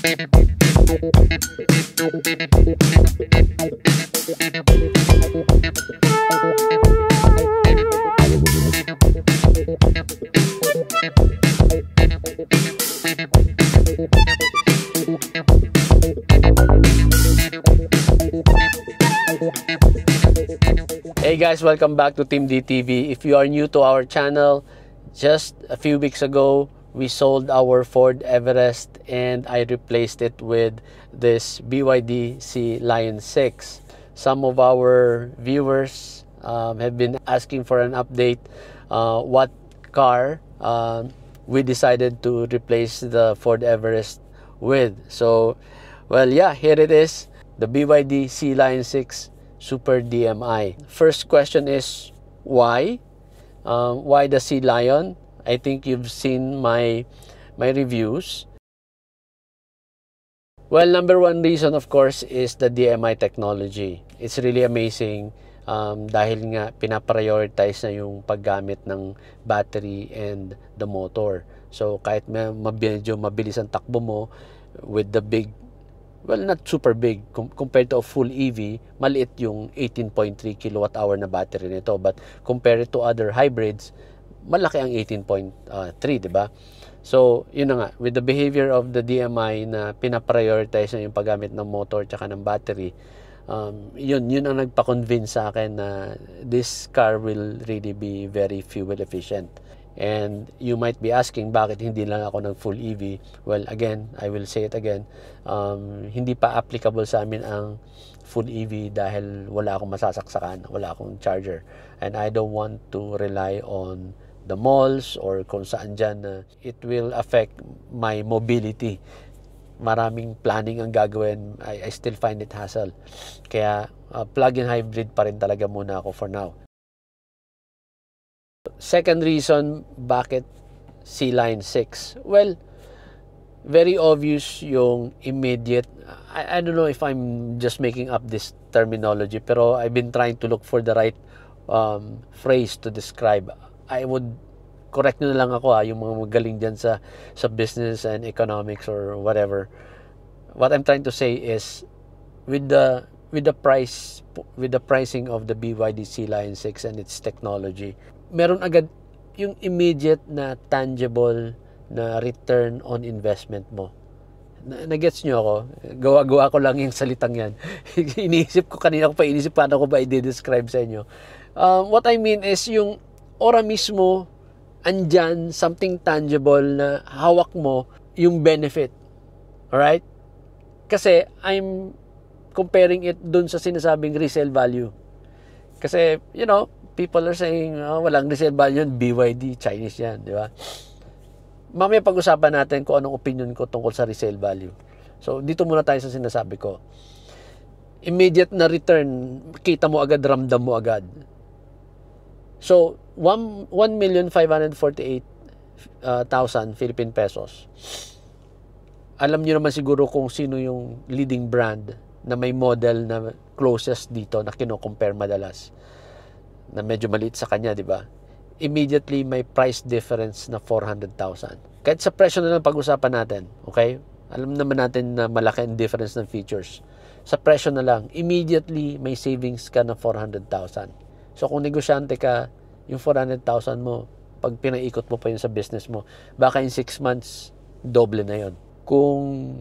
Hey guys, welcome back to Team D TV. If you are new to our channel, just a few weeks ago we sold our Ford Everest and I replaced it with this BYD Sea Lion 6. Some of our viewers have been asking for an update what car we decided to replace the Ford Everest with. So, well, yeah, here it is, the BYD Sea Lion 6 Super DMI. First question is why? Why the Sea Lion? I think you've seen my reviews. Well, number one reason of course is the DMI technology. It's really amazing dahil nga pinaprioritize na yung paggamit ng battery and the motor. So kahit medyo mabilis ang takbo mo with the big, well, not super big compared to a full EV, maliit yung 18.3 kWh na battery nito. But compared to other hybrids, malaki ang 18.3, di ba? So, yun na nga, with the behavior of the DMI na pinaprioritize na yung paggamit ng motor tsaka ng battery, yun ang nagpa-convince sa akin na this car will really be very fuel efficient. And you might be asking, bakit hindi lang ako ng full EV? Well, again, I will say it again, hindi pa applicable sa amin ang full EV dahil wala akong masasaksakan, wala akong charger. And I don't want to rely on the malls or kung saan dyan, it will affect my mobility. Maraming planning ang gagawin. I still find it hassle. Kaya plug-in hybrid pa rin talaga muna ako for now. Second reason, bakit Sea Lion 6? Well, very obvious yung immediate, I don't know if I'm just making up this terminology, pero I've been trying to look for the right phrase to describe. I would, correct nyo na lang ako yung mga magaling dyan sa business and economics or whatever. What I'm trying to say is, with the pricing of the BYD Sea Lion 6 and its technology, meron agad yung immediate na tangible na return on investment mo. Nagets nyo ako? Gawa ko lang yung salitang yan. Iniisip ko kanina, paano ko ba i-describe sa inyo. What I mean is yung ora mismo, andyan, something tangible na hawak mo yung benefit. Alright? Kasi I'm comparing it dun sa sinasabing resale value. Kasi, you know, people are saying, walang resale value yun, BYD, Chinese yan, di ba? Mamaya pag-usapan natin kung anong opinion ko tungkol sa resale value. So, dito muna tayo sa sinasabi ko. Immediate na return, kita mo agad, ramdam mo agad. So, 1,548,000 Philippine pesos. Alam niyo naman siguro kung sino yung leading brand na may model na closest dito na kino-compare madalas, na medyo maliit sa kanya, di ba? Immediately may price difference na 400,000. Kahit sa presyo na lang pag-usapan natin, okay? Alam naman natin na malaki ang difference ng features. Sa presyo na lang, immediately may savings ka na 400,000. So kung negosyante ka, yung 400,000 mo, pag pinaikot mo pa yun sa business mo, baka in 6 months, doble na yun. Kung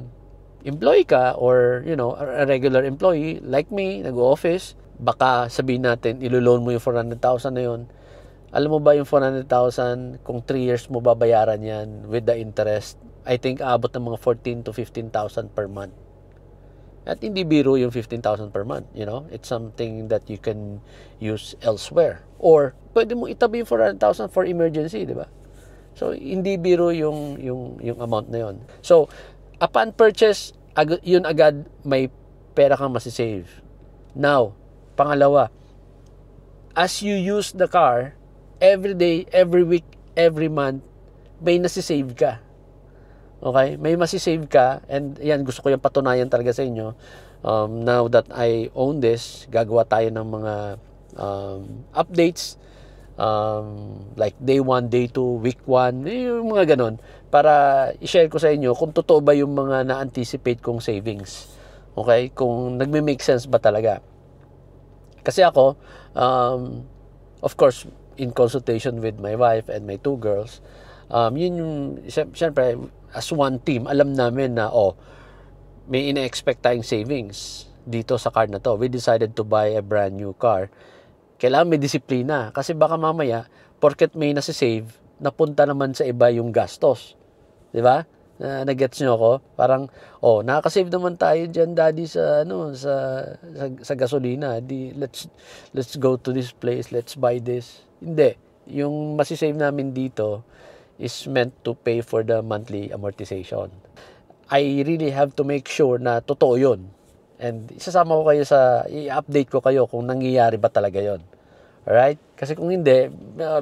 employee ka or, you know, a regular employee like me, nag-office, baka sabihin natin, ilo-loan mo yung 400,000 na yun. Alam mo ba yung 400,000, kung 3 years mo babayaran yan with the interest, I think aabot ng mga 14,000 to 15,000 per month. At hindi biro yung 15,000 per month, you know? It's something that you can use elsewhere. Or, pwede mo itabi yung 400,000 for emergency, di ba? So, hindi biro yung amount na yun. So, upon purchase, yun agad may pera kang masisave. Now, pangalawa, as you use the car, every day, every week, every month, may nasisave ka. Okay? May masisave ka, and yan, gusto ko yung patunayan talaga sa inyo. Now that I own this, gagawa tayo ng mga updates, like day 1, day 2, week 1, yung mga ganon. para i-share ko sa inyo kung totoo ba yung mga na-anticipate kong savings. Okay? Kung nagme-make sense ba talaga. Kasi ako, of course, in consultation with my wife and my 2 girls, yun yung, syempre, as one team, alam namin na, may ina-expect tayong savings dito sa car na to. We decided to buy a brand new car. Kailangan may disiplina. Kasi baka mamaya, porket may nasa-save, napunta naman sa iba yung gastos. Di ba? Nag-gets nyo ako? Parang, nakaka-save naman tayo dyan, daddy, sa gasolina. Let's go to this place, let's buy this. Hindi. Yung masisave namin dito is meant to pay for the monthly amortization. I really have to make sure na totoo yun. And isasama ko kayo i-update ko kayo kung nangyayari ba talaga yon. Alright? Kasi kung hindi,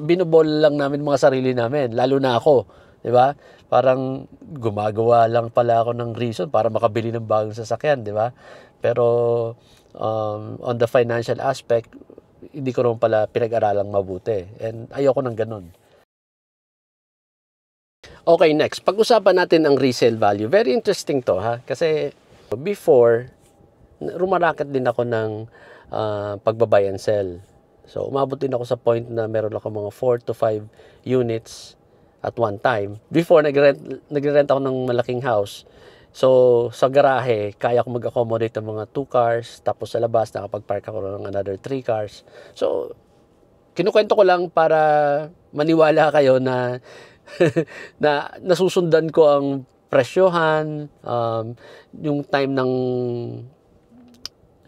binubol lang namin mga sarili namin, lalo na ako. Di ba? Parang gumagawa lang pala ako ng reason para makabili ng bagong sasakyan, di ba? Pero on the financial aspect, hindi ko naman pala pinag-aralang mabuti. And ayoko ng ganun. Okay, next. Pag-usapan natin ang resale value. Very interesting to, ha? Kasi before, rumaraket din ako ng pagbabuy and sell. So, umabot din ako sa point na meron ako mga 4 to 5 units at one time. Before, nagre-rent ako ng malaking house. So, sa garahe, kaya ko mag-accommodate ng mga 2 cars. Tapos sa labas, nakapag-park ako ng another 3 cars. So, kinukwento ko lang para maniwala kayo na na nasusundan ko ang presyohan, yung time ng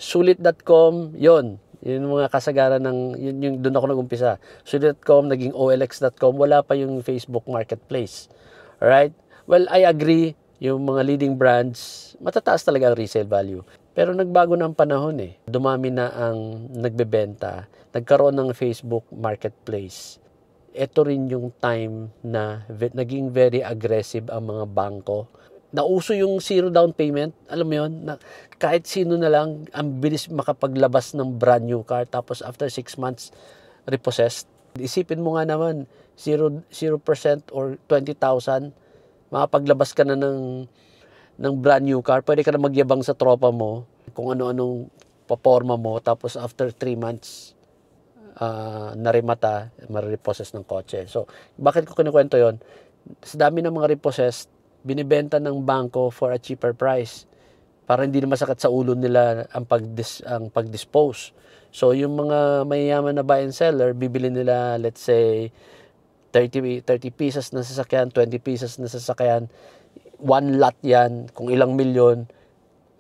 sulit.com, yun mga kasagaran yung doon ako nag-umpisa. Sulit.com, naging OLX.com, wala pa yung Facebook Marketplace. Alright? Well, I agree, yung mga leading brands, matataas talaga ang resale value. Pero nagbago na ang panahon eh. Dumami na ang nagbebenta. Nagkaroon ng Facebook Marketplace. Ito rin yung time na naging very aggressive ang mga bangko. Nauso yung zero down payment. Alam mo yun? Na kahit sino na lang, ang bilis makapaglabas ng brand new car. Tapos after 6 months, repossessed. Isipin mo nga naman, 0% or 20,000, makapaglabas ka na ng brand new car. Pwede ka na magyabang sa tropa mo kung ano-anong paporma mo. Tapos after 3 months, narimata, marirepossess ng kotse. So, bakit ko kinukwento yon? Sa dami ng mga repossessed, binibenta ng bangko for a cheaper price para hindi na masakit sa ulo nila ang pag-dispose. So, yung mga mayayaman na buy and seller, bibili nila, let's say, 30 pieces na sasakyan, 20 pieces na sasakyan, one lot yan, kung ilang milyon,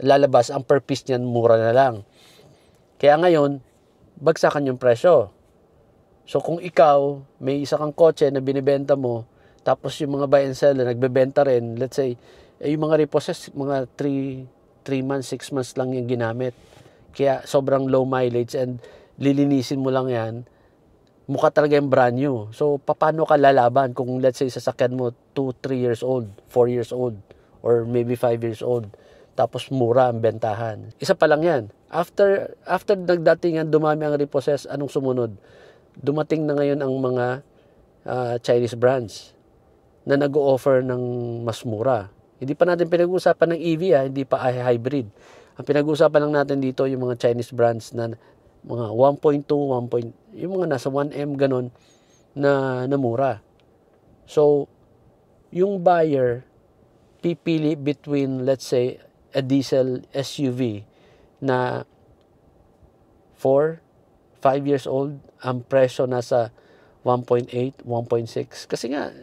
lalabas, ang per piece niyan, mura na lang. Kaya ngayon, bagsakan yung presyo. So kung ikaw, may isa kang kotse na binibenta mo, tapos yung mga buy and seller nagbebenta rin, let's say, yung mga repossessed, mga 3 months, 6 months lang yung ginamit. Kaya sobrang low mileage and lilinisin mo lang yan, mukha talaga yung brand new. So paano ka lalaban kung let's say sasakyan mo 2, 3 years old, 4 years old, or maybe 5 years old, tapos mura ang bentahan. Isa pa lang yan. After nagdatingan, dumami ang repossess, anong sumunod? Dumating na ngayon ang mga Chinese brands na nag-o-offer ng mas mura. Hindi pa natin pinag-uusapan ng EV, hindi pa hybrid. Ang pinag-uusapan lang natin dito yung mga Chinese brands na mga 1.2, yung mga nasa 1M ganon na mura. So, yung buyer pipili between, let's say, a diesel SUV na 4, 5 years old, ang presyo nasa 1.8, 1.6. Kasi nga,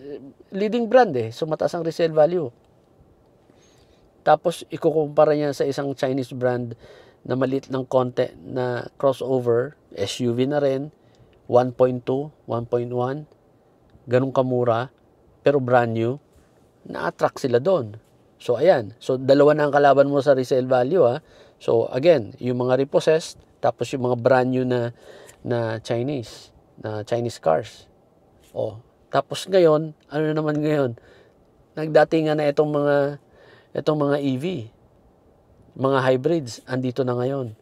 leading brand so mataas ang resale value. Tapos, ikukumpara niya sa isang Chinese brand na maliit ng konti na crossover, SUV na rin, 1.2, 1.1, ganun kamura, pero brand new, na-attract sila doon. So, ayan. So, dalawa na ang kalaban mo sa resale value, So, again, yung mga repossessed, tapos yung mga brand new na Chinese cars. Tapos ngayon, ano na naman ngayon? Nagdatingan na itong mga EV, mga hybrids, andito na ngayon.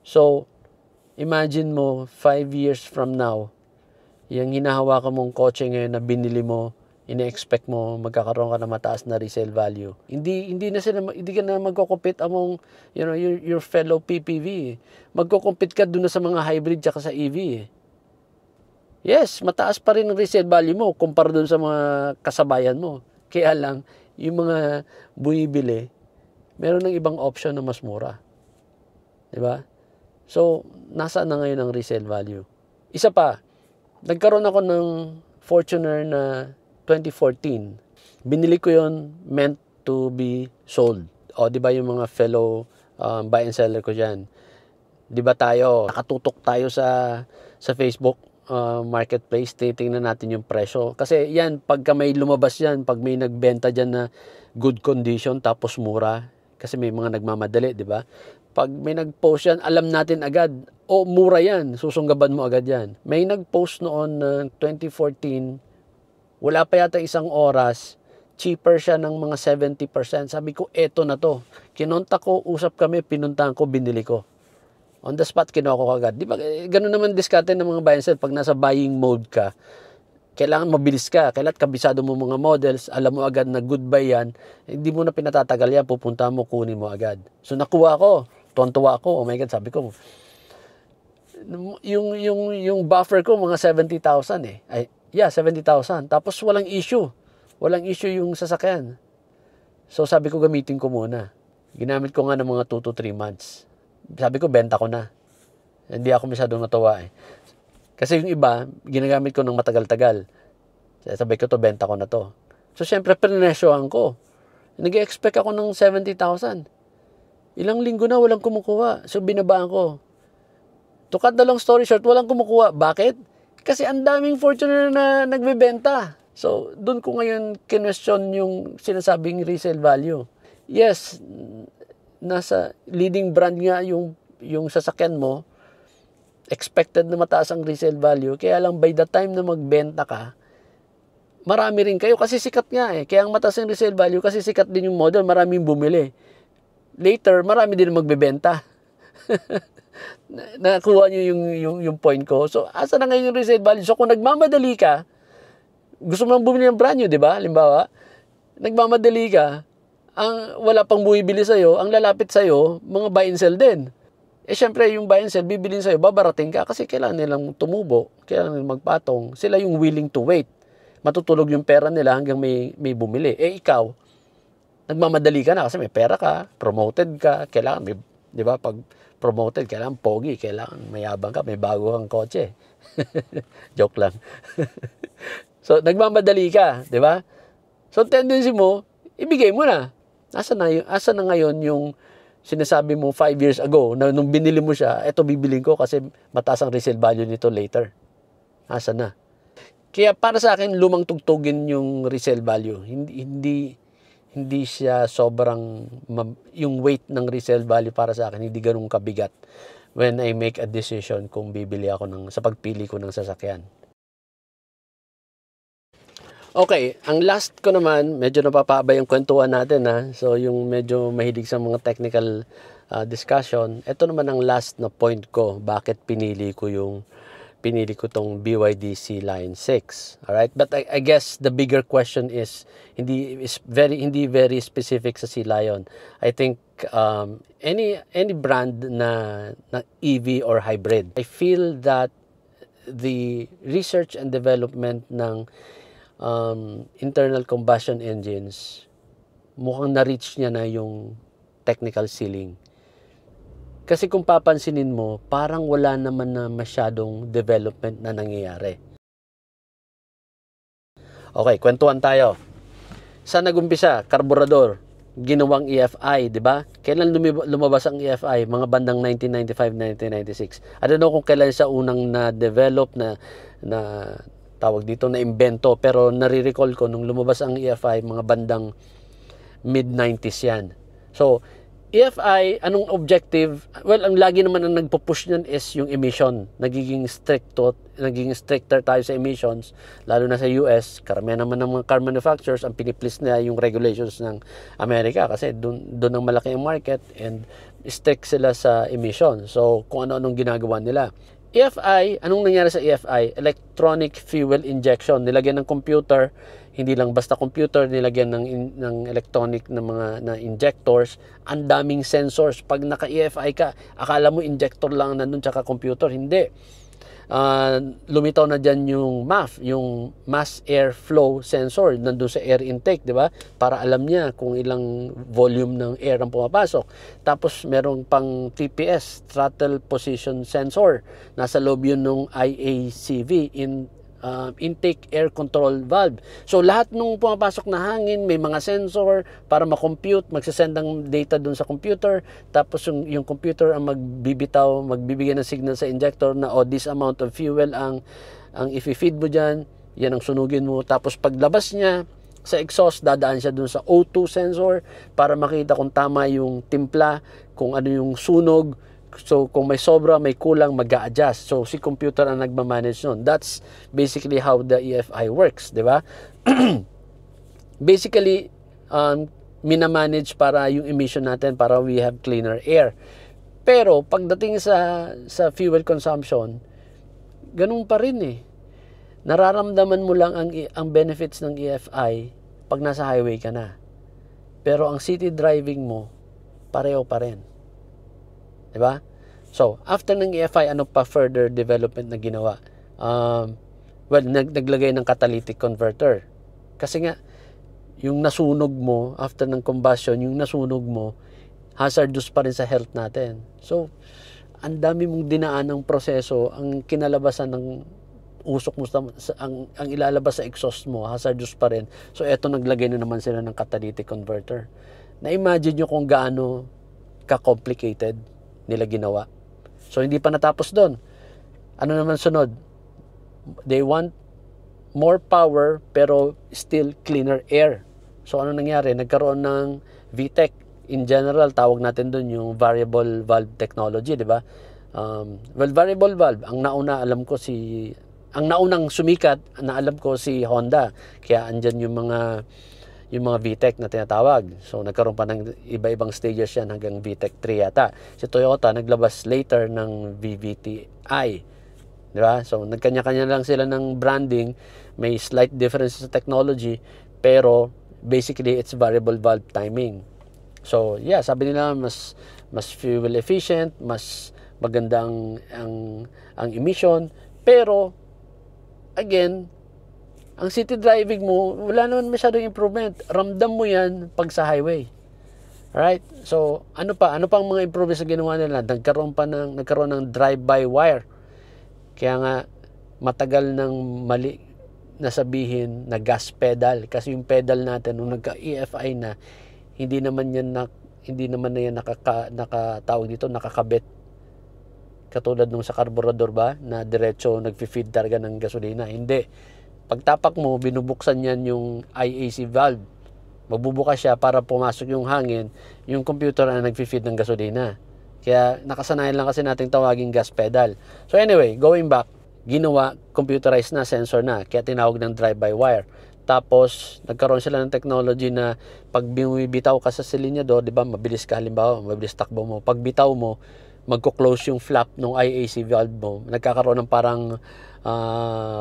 So, imagine mo, 5 years from now, yung hinahawakan mong kotse ngayon na binili mo, ine-expect mo magkakaroon ka ng mataas na resale value. Hindi ka na magko-compete among your fellow PPV. Magko-compete ka doon sa mga hybrid tsaka sa EV. Yes, mataas pa rin ang resale value mo kumpara doon sa mga kasabayan mo. Kaya lang yung mga bumibili, meron ng ibang option na mas mura. 'Di ba? So, nasaan na ngayon ang resale value? Isa pa, nagkaroon ako ng Fortuner na 2014. Binili ko yon meant to be sold. O, di ba yung mga fellow buy and seller ko dyan? Di ba nakatutok tayo sa Facebook marketplace, titingnan natin yung presyo. Kasi yan, pagka may lumabas yan, pag may nagbenta dyan na good condition tapos mura, kasi may mga nagmamadali, di ba? Pag may nag-post yan, alam natin agad, mura yan, susunggaban mo agad yan. May nag-post noon na 2014, wala pa yata isang oras, cheaper siya ng mga 70%. Sabi ko, eto na to. Kinontak ko, usap kami, pinuntahan ko, binili ko. On the spot, kinuha ko agad. Di ba, ganun naman diskarte ng mga buy and sell. Pag nasa buying mode ka, kailangan mabilis ka. Kailangan kabisado mo mga models, alam mo agad na good buy yan, hindi mo na pinatatagal yan, pupunta mo, kunin mo agad. So nakuha ko, tuwan-tuwa ako, oh my God, sabi ko, yung buffer ko, mga 70,000 eh. 70,000. Tapos walang issue. Walang issue yung sasakyan. So sabi ko, gamitin ko muna. Ginamit ko nga ng mga 2 to 3 months. Sabi ko, benta ko na. Hindi ako masyadong natuwa eh. Kasi yung iba, ginagamit ko ng matagal-tagal. Sabi ko, benta ko na to. So syempre, pinesyohan ko. Nag-expect ako ng 70,000. Ilang linggo na walang kumukuha. So binabaan ko. To cut the long story short, walang kumukuha. Bakit? Kasi ang daming Fortuner na nagbebenta. So, doon ko ngayon kinwestiyon yung sinasabing resale value. Yes, nasa leading brand nga yung sasakyan mo, expected na mataas ang resale value. Kaya lang by the time na magbenta ka, marami rin kayo kasi sikat nga eh. Kaya ang mataas ang resale value kasi sikat din yung model, maraming bumili. Later, marami din magbebenta. Nakuha nyo yung point ko. So, asa na ngayon yung resale value? So, kung nagmamadali ka, gusto mo lang bumili ng brand new, di ba? Halimbawa, nagmamadali ka, wala pang bumibili sa'yo, ang lalapit sa'yo, mga buy and sell din. Syempre, yung buy and sell, bibilin sa'yo, babarating ka kasi kailangan nilang tumubo, kailangan nilang magpatong. Sila yung willing to wait. Matutulog yung pera nila hanggang may bumili. Ikaw, nagmamadali ka na kasi may pera ka, promoted ka, kailangan may, di ba, pag promoted, kailangan pogi, kailangan mayabang ka, may bago kang kotse. Joke lang. So, nagmamadali ka, di ba? So, tendency mo, ibigay mo na. Asa na ngayon yung sinasabi mo 5 years ago, na nung binili mo siya, eto bibiling ko kasi mataas ang resale value nito later. Asa na? Kaya para sa akin, lumang tugtugin yung resale value. Hindi siya sobrang, yung weight ng resale value para sa akin, hindi ganun kabigat when I make a decision kung bibili ako sa pagpili ko ng sasakyan. Okay, ang last ko naman, medyo napapaba yung kwentuhan natin ha. So yung medyo mahilig sa mga technical discussion, ito naman ang last na point ko, bakit pinili ko tong BYD Sea Lion 6. All right? But I guess the bigger question is hindi very specific sa Sea Lion. I think any brand na EV or hybrid. I feel that the research and development ng internal combustion engines, mukhang na-reach niya na yung technical ceiling. Kasi kung papansinin mo, parang wala naman na masyadong development na nangyayari. Okay, kwentuhan tayo. Saan nagumpisa? Karburador. Ginawang EFI, di ba? Kailan lumabas ang EFI? Mga bandang 1995, 1996. I don't know kung kailan siya unang na-develop na tawag dito na invento, pero nare-recall ko nung lumabas ang EFI, mga bandang mid-90s yan. So, EFI, anong objective? Well, ang lagi naman ang nagpo-push niyan is yung emission. Nagiging stricter tayo sa emissions, lalo na sa US. Karamihan naman ng mga car manufacturers, ang piniplis na yung regulations ng Amerika kasi doon ang malaki ang market and strict sila sa emission. So, kung ano-anong ginagawa nila. EFI, anong nangyari sa EFI? Electronic fuel injection. Nilagyan ng computer, Hindi lang basta computer, nilagyan ng electronic na mga injectors, ang daming sensors. Pag naka-EFI ka, akala mo injector lang nandun tsaka computer. Hindi. Lumitaw na dyan yung MAF, yung mass air flow sensor, nandun sa air intake, di ba? Para alam niya kung ilang volume ng air ang pumapasok. Tapos merong pang TPS, throttle position sensor. Nasa loob yun ng IACV, intake air control valve. So lahat nung pumapasok na hangin, may mga sensor para ma-compute, magsasend ng data dun sa computer, tapos yung computer ang magbibigay ng signal sa injector na this amount of fuel ang i-feed mo dyan, yan ang sunugin mo. Tapos paglabas niya sa exhaust, dadaan siya dun sa O2 sensor para makita kung tama yung timpla, kung ano yung sunog. So, kung may sobra, may kulang, mag-a-adjust. So, si computer ang nagmamanage nun. That's basically how the EFI works, di ba? Basically, minamanage para yung emission natin para we have cleaner air. Pero, pagdating sa fuel consumption, ganun pa rin eh. Nararamdaman mo lang ang benefits ng EFI pag nasa highway ka na. Pero, ang city driving mo, pareho pa rin. Diba? So, after ng EFI, ano pa further development na ginawa? Naglagay ng catalytic converter. Kasi nga, yung nasunog mo, after ng combustion, yung nasunog mo, hazardous pa rin sa health natin. So, ang dami mong dinaan ng proseso, ang kinalabasan ng usok mo, ang ilalabas sa exhaust mo, hazardous pa rin. So, eto naglagay na naman sila ng catalytic converter. Na-imagine nyo kung gaano ka-complicated nila ginawa. So, hindi pa natapos doon. Ano naman sunod? They want more power pero still cleaner air. So, ano nangyari? Nagkaroon ng VTEC. In general, tawag natin doon yung variable valve technology, di ba? Variable valve, ang naunang sumikat, na alam ko si Honda. Kaya andyan yung mga VTEC na tinatawag. So, nagkaroon pa ng iba-ibang stages yan hanggang VTEC 3 yata. Si Toyota, naglabas later ng VVT-i. Di ba? So, nagkanya-kanya lang sila ng branding. May slight difference sa technology. Pero, basically, it's variable valve timing. So, yeah, sabi nila, mas fuel efficient, mas maganda ang emission. Pero, again, ang city driving mo, wala naman masyadong improvement. Ramdam mo yan pag sa highway. Alright? So, ano pang mga improvements na ginawa nila? Nagkaroon ng drive-by-wire. Kaya nga, matagal nang mali na sabihin na gas pedal. Kasi yung pedal natin, nung nagka-EFI na, hindi naman na yan nakatawag dito, nakakabit. Katulad nung sa carburetor ba, na diretso nag-feed talaga ng gasolina. Hindi. Pagtapak mo, binubuksan yan yung IAC valve. Magbubukas siya para pumasok yung hangin, yung computer na nag-feed ng gasolina. Kaya nakasanayan lang kasi nating tawaging gas pedal. So anyway, going back, ginawa, computerized na, sensor na. Kaya tinawag ng drive-by-wire. Tapos, nagkaroon sila ng technology na pag bumibitaw ka sa silinyador, di ba, mabilis ka, halimbawa, mabilis takbo mo. Pag bitaw mo, magko-close yung flap ng IAC valve mo. Nagkakaroon ng parang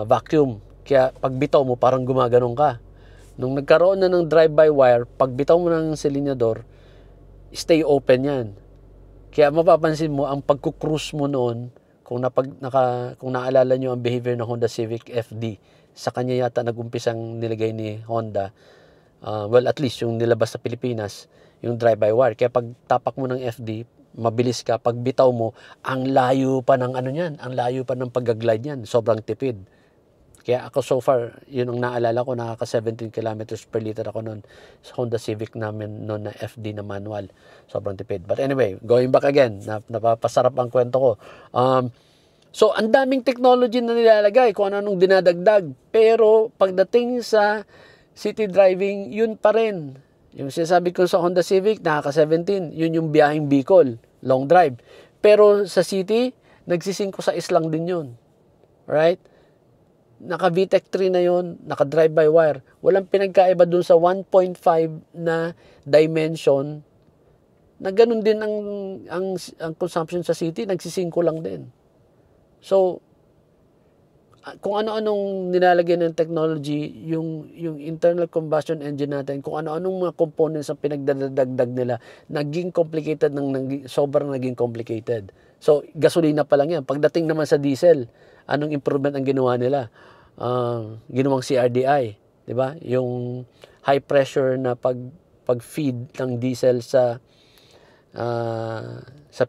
vacuum. Kaya pag bitaw mo, parang gumaganong ka. Nung nagkaroon na ng drive-by-wire, pag bitaw mo ng silinyador, stay open yan. Kaya mapapansin mo, ang pagkukruise mo noon, kung naalala nyo ang behavior ng Honda Civic FD, sa kanya yata nag-umpisang nilagay ni Honda, at least yung nilabas sa Pilipinas, yung drive-by-wire. Kaya pag tapak mo ng FD, mabilis ka. Pag bitaw mo, ang layo pa ng ang layo pa ng pag-glide yan. Sobrang tipid. Kaya ako so far, yun ang naalala ko, nakaka 17 kilometers per liter ako noon sa Honda Civic namin noon na FD na manual. Sobrang tipid. But anyway, going back again, napapasarap ang kwento ko. So, ang daming technology na nilalagay, kung anong dinadagdag. Pero, pagdating sa city driving, yun pa rin. Yung sinasabi ko sa Honda Civic, nakaka 17, yun yung biyaheng Bicol, long drive. Pero sa city, nagsisingko sa islang din yun. Right? Naka VTEC 3 na yon, naka drive-by-wire. Walang pinagkaiba dun sa 1.5 na dimension na ganun din ang consumption sa city, nagsisingko lang din. So, kung ano-anong nilalagay ng technology, yung internal combustion engine natin, kung ano-anong mga components ang pinagdadagdag nila, sobrang naging complicated. So, gasolina pa lang yan. Pagdating naman sa diesel, anong improvement ang ginawa nila? Ginawang CRDI, di ba? Yung high pressure na pag-feed ng diesel sa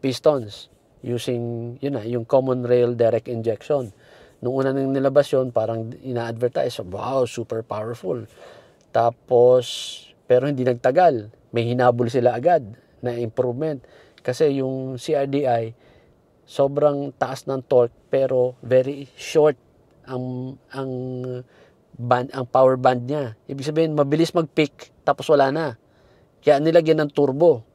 pistons using yung common rail direct injection. Nung una nang nilabas yun, parang ina-advertise, wow, super powerful. Tapos, pero hindi nagtagal. May hinabol sila agad na improvement. Kasi yung CRDI, sobrang taas ng torque, pero very short ang power band niya. Ibig sabihin, mabilis mag-peak, tapos wala na. Kaya nilagyan ng turbo.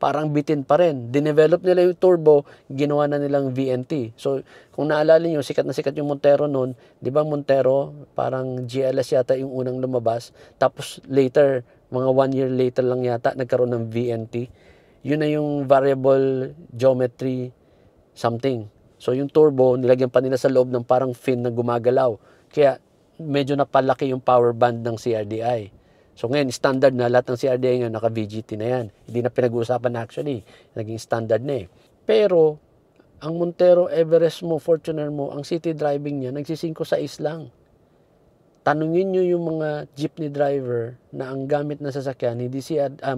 Parang bitin pa rin. Dinevelop nila yung turbo, ginawa na nilang VNT. So, kung naalala nyo, sikat na sikat yung Montero noon. Di ba Montero, parang GLS yata yung unang lumabas. Tapos later, mga 1 year later lang yata, nagkaroon ng VNT. Yun na yung variable geometry something. So, yung turbo, nilagyan pa nila sa loob ng parang fin na gumagalaw. Kaya, medyo napalaki yung power band ng CRDI. So ngayon, standard na lahat ng CRDI ngayon, naka-VGT na yan. Hindi na pinag-uusapan actually. Naging standard na eh. Pero, ang Montero, Everest mo, Fortuner mo, ang city driving niya, nagsisingko-sais lang. Tanungin nyo yung mga jeepney driver na ang gamit na sasakyan,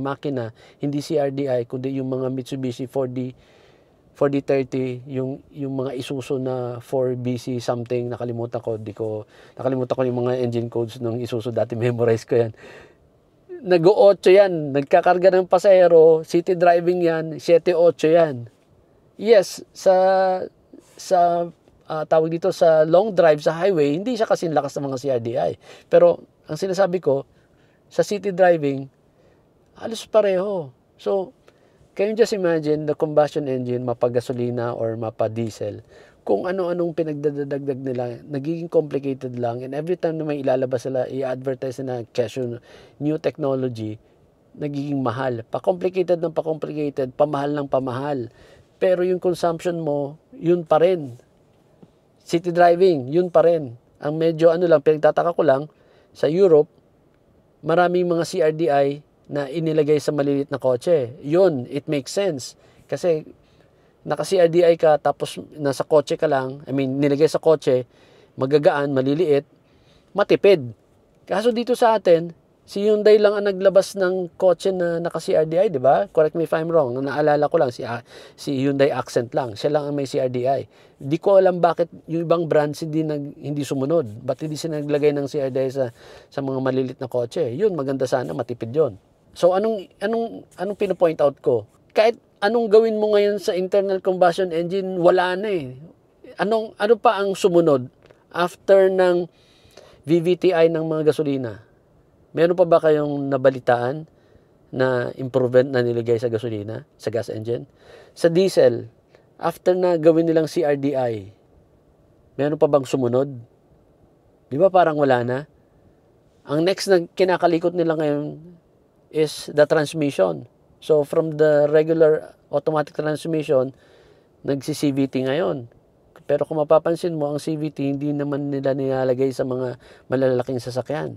makina, hindi CRDI, kundi yung mga Mitsubishi 4D30, yung mga Isuzu na 4BC something, nakalimutan ko yung mga engine codes ng Isuzu, dati memorize ko yan. Nag-8 yan, nagkakarga ng pasahero, city driving yan, 7-8 yan. Yes, tawag dito sa long drive sa highway, hindi siya kasing lakas ng mga CRDI. Pero ang sinasabi ko, sa city driving, halos pareho. So, can you just imagine the combustion engine, mapa-gasolina or mapa-diesel, kung ano-anong pinagdadagdag nila, nagiging complicated lang. And every time na may ilalabas sila, i-advertise na kesyo, new technology, nagiging mahal. Pa-complicated ng pa-complicated, pamahal ng pamahal. Pero yung consumption mo, yun pa rin. City driving, yun pa rin. Ang medyo pinagtataka ko lang, sa Europe, maraming mga CRDI na inilagay sa malilit na kotse. Yun, it makes sense. Kasi naka-CRDI ka, tapos nasa kotse ka lang, nilagay sa kotse, magagaan, maliliit, matipid. Kaso dito sa atin, si Hyundai lang ang naglabas ng kotse na naka-CRDI, di ba? Correct me if I'm wrong. Naalala ko lang, si Hyundai Accent lang. Siya lang ang may CRDI. Di ko alam bakit yung ibang brands hindi sumunod. Ba't hindi sila naglagay ng CRDI sa mga malilit na kotse? Yun, maganda sana, matipid yun. So, anong pino-point out ko? Kahit anong gawin mo ngayon sa internal combustion engine, wala na eh. Ano pa ang sumunod after ng VVTi ng mga gasolina? Meron pa ba kayong nabalitaan na improvement na nilagay sa gasolina, sa gas engine? Sa diesel, after na gawin nilang CRDI, meron pa bang sumunod? Di ba parang wala na? Ang next na kinakalikot nila ngayon is the transmission. So, from the regular automatic transmission, nagsi-CVT ngayon. Pero kung mapapansin mo, ang CVT hindi naman nila nilalagay sa mga malalaking sasakyan.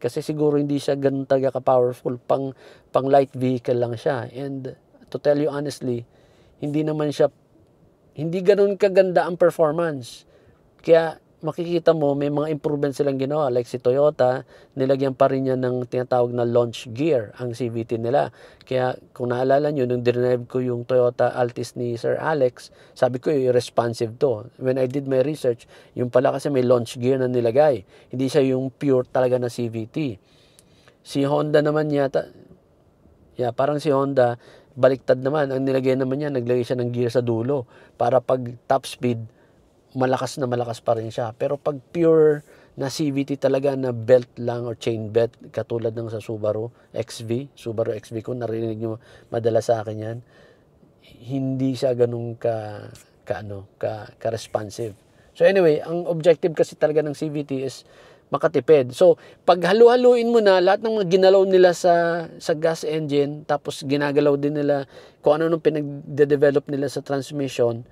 Kasi siguro hindi siya ganun talaga ka-powerful. Pang light vehicle lang siya. And to tell you honestly, hindi ganun kaganda ang performance. Kaya makikita mo, may mga improvements silang ginawa. Like si Toyota, nilagyan pa rin niya ng tinatawag na launch gear, ang CVT nila. Kaya kung naalala nyo, nung dinrive ko yung Toyota Altis ni Sir Alex, sabi ko responsive to. When I did my research, yung pala kasi may launch gear na nilagay. Hindi siya yung pure talaga na CVT. Si Honda naman yata, parang si Honda, baliktad naman. Ang nilagay naman niya, naglagay siya ng gear sa dulo para pag top speed, malakas pa rin siya. Pero pag pure na CVT talaga na belt lang or chain belt, katulad ng sa Subaru XV ko, narinig nyo madala sa akin yan, hindi siya ganun ka-responsive. So anyway, ang objective kasi talaga ng CVT is makatipid. So, pag halu-haluin mo na lahat ng mga ginalaw nila sa gas engine, tapos ginagalaw din nila kung ano nung pinag-develop nila sa transmission,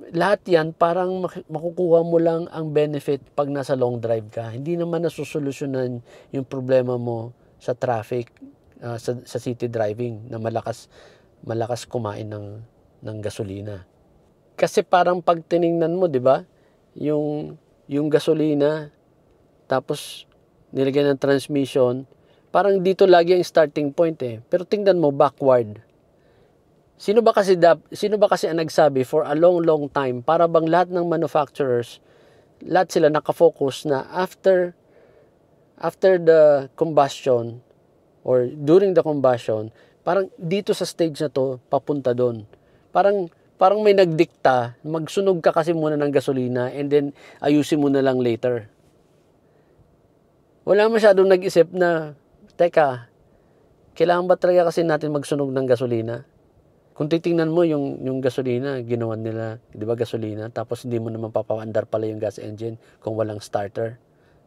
Lahat yan parang makukuha mo lang ang benefit pag nasa long drive ka. Hindi naman nasusolusyonan yung problema mo sa traffic, sa city driving na malakas kumain ng gasolina. Kasi parang pag tiningnan mo, 'di ba? Yung gasolina tapos nilagyan ng transmission, parang dito lagi ang starting point eh. Pero tingnan mo backward. Sino ba kasi ang nagsabi for a long time para bang lahat ng manufacturers, lahat sila nakafocus na after the combustion or during the combustion, parang dito sa stage na to papunta doon. Parang may nagdikta, magsunog ka kasi muna ng gasolina and then ayusin mo na lang later. Wala masyadong nag-isip na, teka, kailangan ba talaga kasi natin magsunog ng gasolina? Kung titingnan mo yung gasolina, ginawa nila, 'di ba, gasolina, tapos hindi mo naman papaandar pala yung gas engine kung walang starter.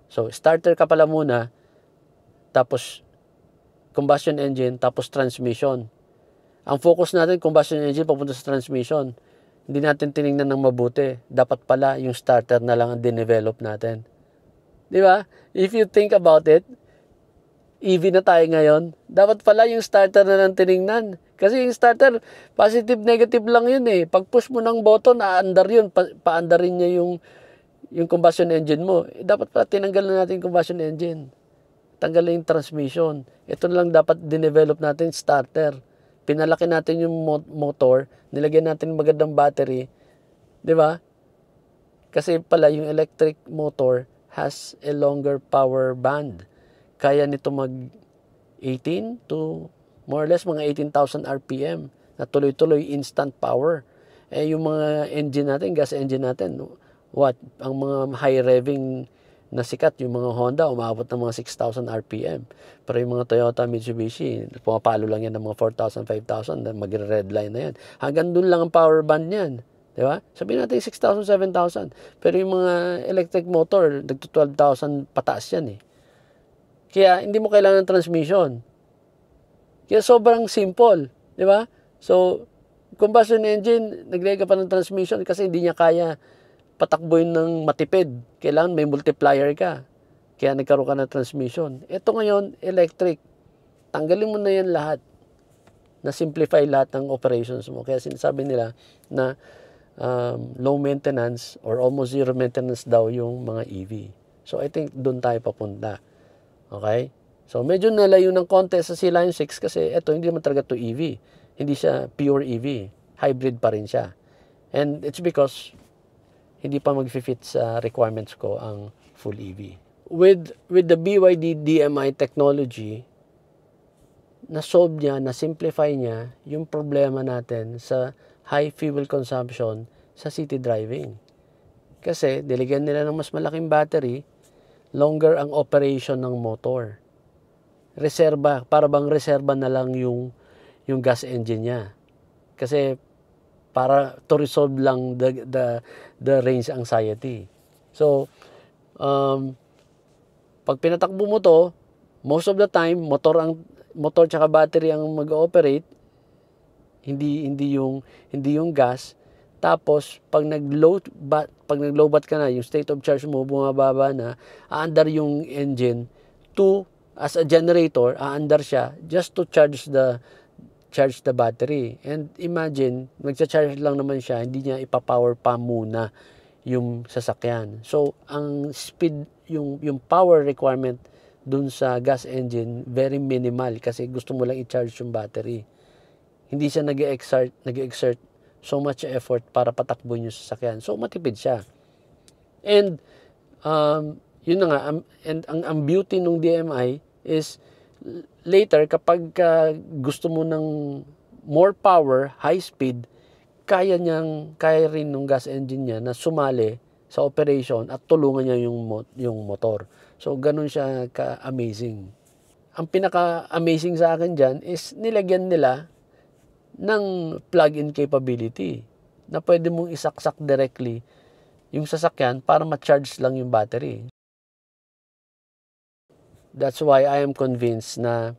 So, starter ka pala muna, tapos combustion engine, tapos transmission. Ang focus natin, combustion engine papunta sa transmission. Hindi natin tiningnan ng mabuti. Dapat pala yung starter na lang ang dinevelop natin. 'Di ba? If you think about it, EV na tayo ngayon, dapat pala yung starter na lang tiningnan. Kasi yung starter, positive, negative lang yun eh. Pag push mo ng button, aandar yun. Paandarin niya yung combustion engine mo. Dapat pala tinanggal na natin yung combustion engine. Tanggal na yung transmission. Ito na lang dapat dinevelop natin, starter. Pinalaki natin yung motor, nilagyan natin magandang battery. 'Di ba? Kasi pala yung electric motor has a longer power band. Kaya nito mag 18 to more or less mga 18,000 RPM na tuloy-tuloy instant power. Eh yung mga engine natin, gas engine natin, ang mga high revving na sikat, yung mga Honda, umabot ng mga 6,000 RPM. Pero yung mga Toyota, Mitsubishi, pumapalo lang yan ng mga 4,000, 5,000, magre-red line na yan. Hanggang dun lang ang power band niyan. Di ba? Sabihin natin 6,000, 7,000. Pero yung mga electric motor, nagto 12,000 pataas yan eh. Kaya hindi mo kailangan ng transmission. Kaya sobrang simple, di ba? So, combustion engine, naglagay ka pa ng transmission kasi hindi niya kaya patakbuhin ng matipid. Kailangan may multiplier ka. Kaya nagkaroon ka ng transmission. Ito ngayon, electric. Tanggalin mo na yan lahat. Na-simplify lahat ng operations mo. Kaya sinasabi nila na low maintenance or almost zero maintenance daw yung mga EV. So, I think doon tayo papunta. Okay? So, medyo nalayo ng konti sa C-Line 6 kasi ito, hindi naman talaga to EV. Hindi siya pure EV. Hybrid pa rin siya. And it's because hindi pa mag-fit sa requirements ko ang full EV. With the BYD DMI technology, na-solve niya, na-simplify niya yung problema natin sa high fuel consumption sa city driving. Kasi, diligyan nila ng mas malaking battery, longer ang operation ng motor. Reserba, para bang reserba na lang yung gas engine niya. Kasi para to resolve lang the range anxiety. So, pag pinatakbo mo to, most of the time motor tsaka battery ang mag-ooperate, hindi yung gas. Tapos pag nag-lowbat ka na, yung state of charge mo bumababa na, aandar yung engine to as a generator, aandar siya just to charge the battery. And imagine, magcha-charge lang naman siya, hindi niya ipa-power pa muna yung sasakyan. So, ang speed, yung power requirement dun sa gas engine, very minimal kasi gusto mo lang i-charge yung battery. Hindi siya nag-exert so much effort para patakbuhin yung sasakyan. So, matipid siya. And, yun na nga, ang beauty ng DMI is later kapag gusto mo ng more power, high speed, kaya rin ng gas engine niya na sumali sa operation at tulungan niya yung motor. So ganun siya ka-amazing. Ang pinaka-amazing sa akin diyan is nilagyan nila ng plug-in capability na pwede mong isaksak directly yung sasakyan para ma-charge lang yung battery. That's why I am convinced na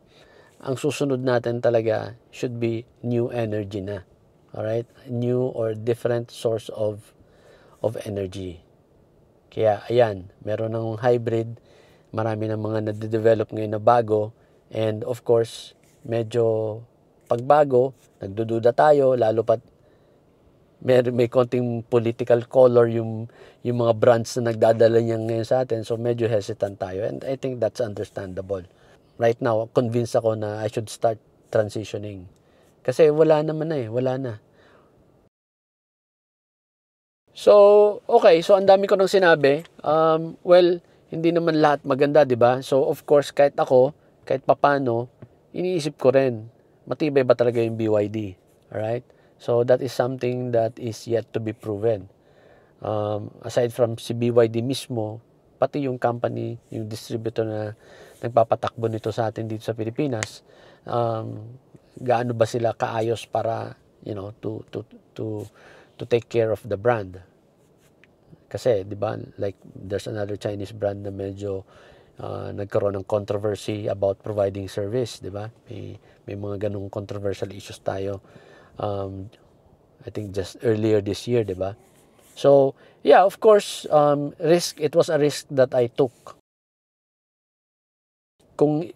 ang susunod natin talaga should be new energy na. Alright? New or different source of energy. Kaya, ayan, meron ng hybrid, marami ng mga nade-develop ngayon na bago, and of course, medyo pagbago, nagdududa tayo, lalo pat may konting political color yung mga brands na nagdadala niya ngayon sa atin, so medyo hesitant tayo, and I think that's understandable. Right now, convinced ako na I should start transitioning. Kasi wala naman na wala na. So, okay. So, ang dami ko nang sinabi. Well, hindi naman lahat maganda, di ba? So, of course, kahit ako, kahit papano, iniisip ko rin, matibay ba talaga yung BYD? Alright? So, that is something that is yet to be proven. Aside from si BYD mismo, pati yung company, yung distributor na nagpapatakbo nito sa atin dito sa Pilipinas, gaano ba sila kaayos para, to take care of the brand. Kasi, di ba, like, there's another Chinese brand na medyo nagkaroon ng controversy about providing service, di ba? May mga ganung controversial issues tayo. I think just earlier this year, di ba? So, yeah, of course, it was a risk that I took. Kung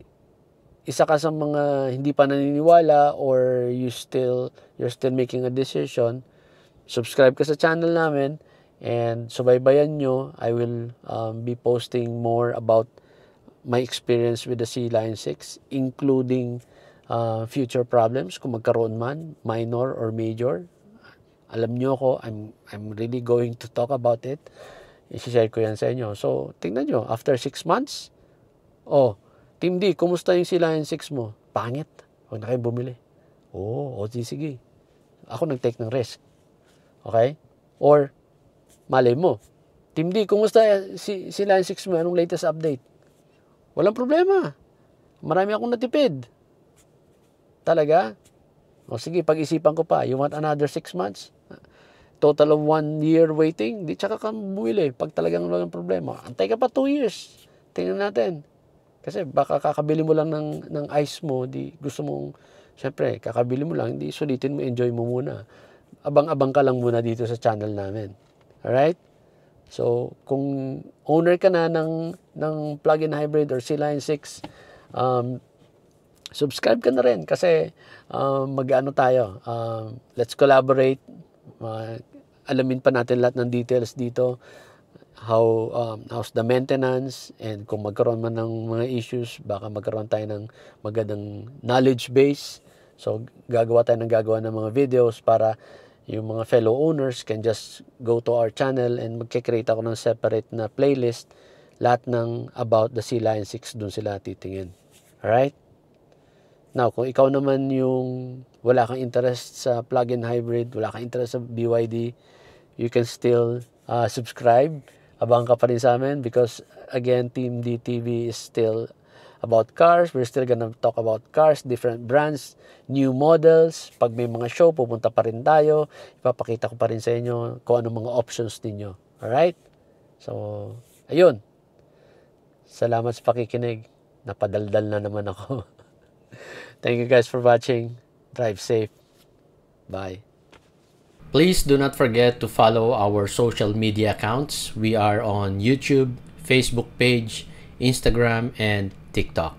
isa ka sa mga hindi pa naniniwala or you're still making a decision, subscribe ka sa channel namin and subaybayan nyo. I will be posting more about my experience with the Sea Lion 6, including future problems kung magkaroon man, minor or major. Alam nyo ako, I'm really going to talk about it. I-share ko yan sa inyo. So, tingnan nyo, after 6 months, Team D, kumusta yung Sea Lion 6 mo? Pangit. Huwag na kayo bumili. Sige. Ako nag-take ng risk. Okay? Or, malay mo, Team D, kumusta si Lion 6 mo? Anong latest update? Walang problema. Marami akong natipid. Talaga? Sige, pag-isipan ko pa. You want another 6 months? Total of 1 year waiting? Di tsaka ka bumili pag talagang walang problema. Antay ka pa 2 years. Tingnan natin. Kasi baka kakabili mo lang ng ice mo, di gusto mong, syempre, kakabili mo lang, hindi sulitin mo, enjoy mo muna. Abang-abang ka lang muna dito sa channel namin. Alright? So, kung owner ka na ng plug-in hybrid or Sea Lion 6, subscribe ka na rin kasi mag-ano tayo. Let's collaborate. Alamin pa natin lahat ng details dito. How's the maintenance, and kung magkaroon man ng mga issues, baka magkaroon tayo ng magandang knowledge base. So, gagawa ng mga videos para yung mga fellow owners can just go to our channel and magkikreate ako ng separate na playlist. Lahat ng about the Sea Lion 6, dun sila titingin. Alright? Now, kung ikaw naman yung wala kang interest sa plug-in hybrid, wala kang interest sa BYD, you can still subscribe. Abang ka pa rin sa amin because, again, Team DTV is still about cars. We're still gonna talk about cars, different brands, new models. Pag may mga show, pupunta pa rin tayo. Ipapakita ko pa rin sa inyo kung ano mga options ninyo. Alright? So, ayun. Salamat sa pakikinig. Napadaldal na naman ako. Thank you guys for watching. Drive safe. Bye. Please do not forget to follow our social media accounts. We are on YouTube, Facebook page, Instagram, and TikTok.